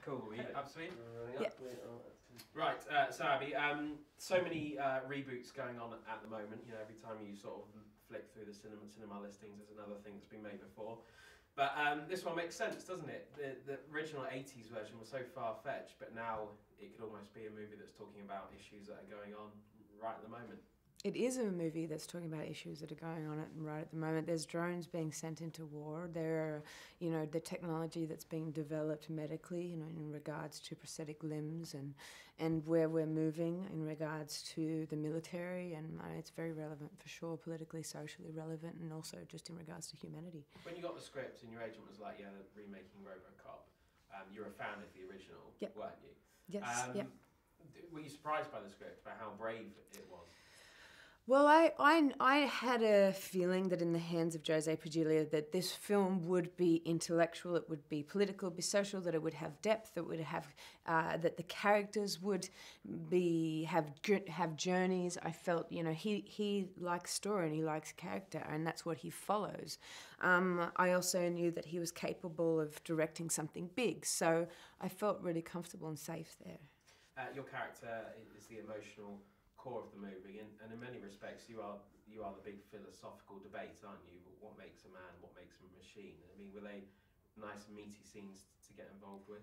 Cool. Are you up to it? Yeah. Right, so Abbie, so many reboots going on at the moment. You know, every time you sort of flick through the cinema listings, there's another thing that's been made before. But this one makes sense, doesn't it? The original 80s version was so far-fetched, but now it could almost be a movie that's talking about issues that are going on right at the moment. It is a movie that's talking about issues that are going on right at the moment. There's drones being sent into war. There are, you know, the technology that's being developed medically, you know, in regards to prosthetic limbs and where we're moving in regards to the military. And it's very relevant for sure, politically, socially relevant, and also just in regards to humanity. When you got the script and your agent was like, yeah, they're remaking Robocop, you're a fan of the original, weren't you? Yes, Were you surprised by the script, by how brave it was? Well, I had a feeling that in the hands of Jose Padilla that this film would be intellectual, it would be political, be social, that it would have depth, that would have that the characters would have journeys. I felt, you know, he likes story and he likes character, and that's what he follows. I also knew that he was capable of directing something big, so I felt really comfortable and safe there. Your character is the emotional core of the movie, and in many respects you are the big philosophical debate, aren't you? What makes a man, what makes a machine? I mean, were they nice meaty scenes to get involved with?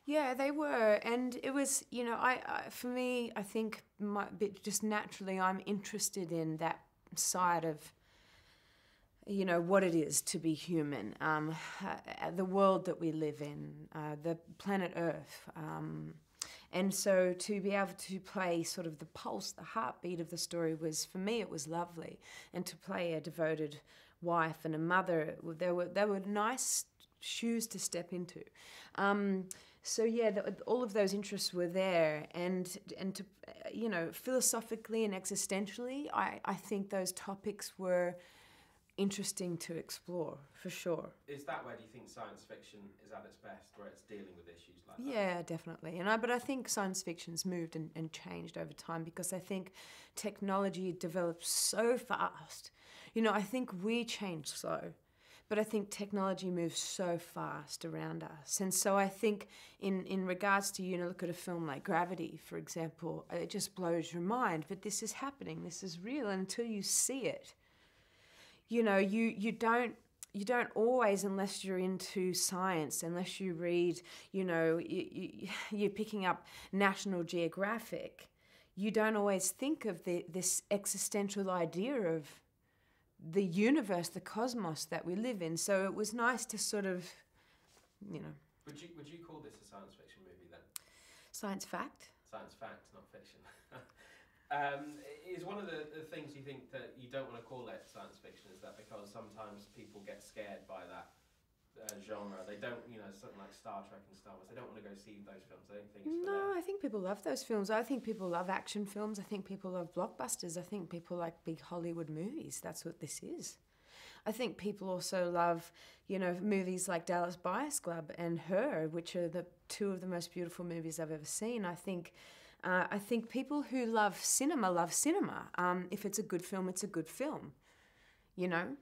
Yeah, they were, and it was, you know, for me, I think just naturally I'm interested in that side of, you know, what it is to be human, the world that we live in, the planet Earth. And so to be able to play sort of the pulse, the heartbeat of the story was, for me, it was lovely. And to play a devoted wife and a mother, they were nice shoes to step into. So yeah, all of those interests were there. And to, you know, philosophically and existentially, I think those topics were interesting to explore, for sure. Is that where do you think science fiction is at its best, where it's dealing with issues like that? Yeah, definitely. But I think science fiction's moved and changed over time, because I think technology develops so fast. You know, I think we change slow, but I think technology moves so fast around us. And so I think in regards to, you know, look at a film like Gravity, for example, it just blows your mind. But this is happening, this is real, and until you see it, you know, you don't always, unless you're into science, unless you read, you know, you're picking up National Geographic, you don't always think of this existential idea of the universe, the cosmos that we live in. So it was nice to sort of, you know. Would you call this a science fiction movie then? Science fact? Science fact, not fiction. Is one of the things you think that you don't want to call it science fiction, is that because sometimes people get scared by that genre? They don't, you know, something like Star Trek and Star Wars, they don't want to go see those films. They don't think it's for No, them. I think people love those films. I think people love action films. I think people love blockbusters. I think people like big Hollywood movies. That's what this is. I think people also love, you know, movies like Dallas Buyers Club and Her, which are the two of the most beautiful movies I've ever seen. I think people who love cinema. If it's a good film, it's a good film, you know.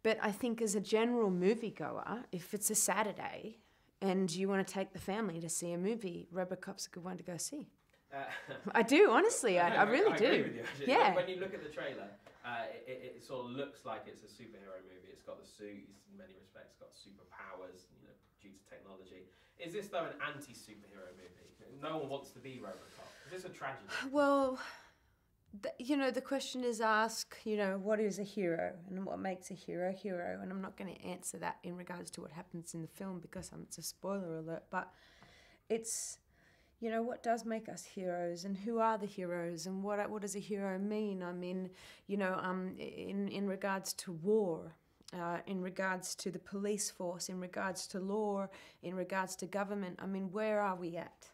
But I think as a general moviegoer, if it's a Saturday and you want to take the family to see a movie, Robocop's a good one to go see. I do, honestly. I really do. Agree with you, actually. Yeah. When you look at the trailer, it sort of looks like it's a superhero movie. It's got the suit, in many respects, got superpowers, you know, due to technology. Is this, though, an anti-superhero movie? No one wants to be Robocop. Is this a tragedy? Well, you know, the question is asked, you know, what is a hero and what makes a hero hero? And I'm not going to answer that in regards to what happens in the film, because it's a spoiler alert. But it's, you know, what does make us heroes, and who are the heroes, and what does a hero mean? I mean, you know, in regards to war, in regards to the police force, in regards to law, in regards to government, I mean, where are we at?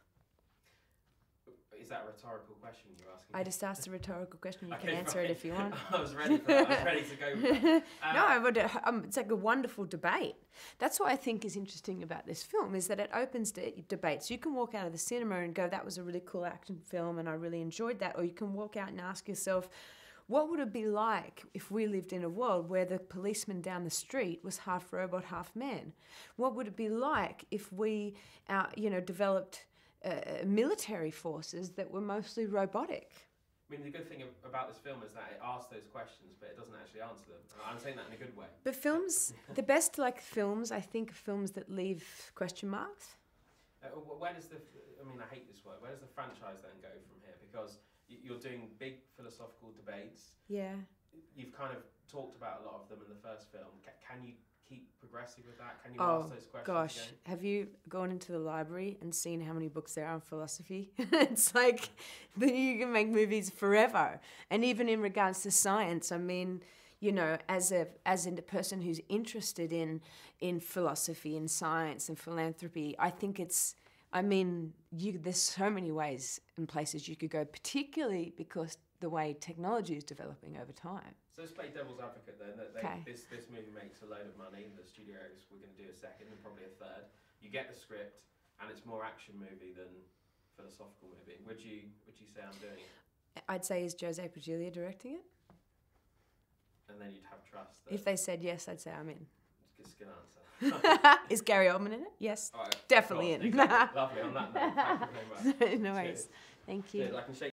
Is that a rhetorical question you're asking? I just asked a rhetorical question. You Okay, can answer it if you want. I was ready for that. I was ready to go for that. No, but it's like a wonderful debate. That's what I think is interesting about this film, is that it opens debates. You can walk out of the cinema and go, that was a really cool action film and I really enjoyed that. Or you can walk out and ask yourself, What would it be like if we lived in a world where the policeman down the street was half robot, half man? What would it be like if we, developed military forces that were mostly robotic? I mean, the good thing about this film is that it asks those questions, but it doesn't actually answer them. I'm saying that in a good way. But films, the best films, I think, are films that leave question marks. Where does I hate this word. Where does the franchise then go from here? Because you're doing big philosophical debates. Yeah. You've kind of talked about a lot of them in the first film. Can you keep progressing with that? Can you ask those questions again? Have you gone into the library and seen how many books there are on philosophy? It's like you can make movies forever. And even in regards to science, I mean, as a person who's interested in philosophy and science and philanthropy, I think there's so many ways and places you could go, particularly because the way technology is developing over time. So let's play devil's advocate then. This movie makes a load of money. The studios were going to do a second and probably a third. You get the script, and it's more action movie than philosophical movie. Would you say I'm doing it? I'd say, is Jose Padilla directing it? And then you'd have trust. If they said yes, I'd say I'm in. It's a good answer. Is Gary Oldman in it? Yes, right, definitely in. Lovely. On that note, thank you very much. No worries. Thank you. I can shake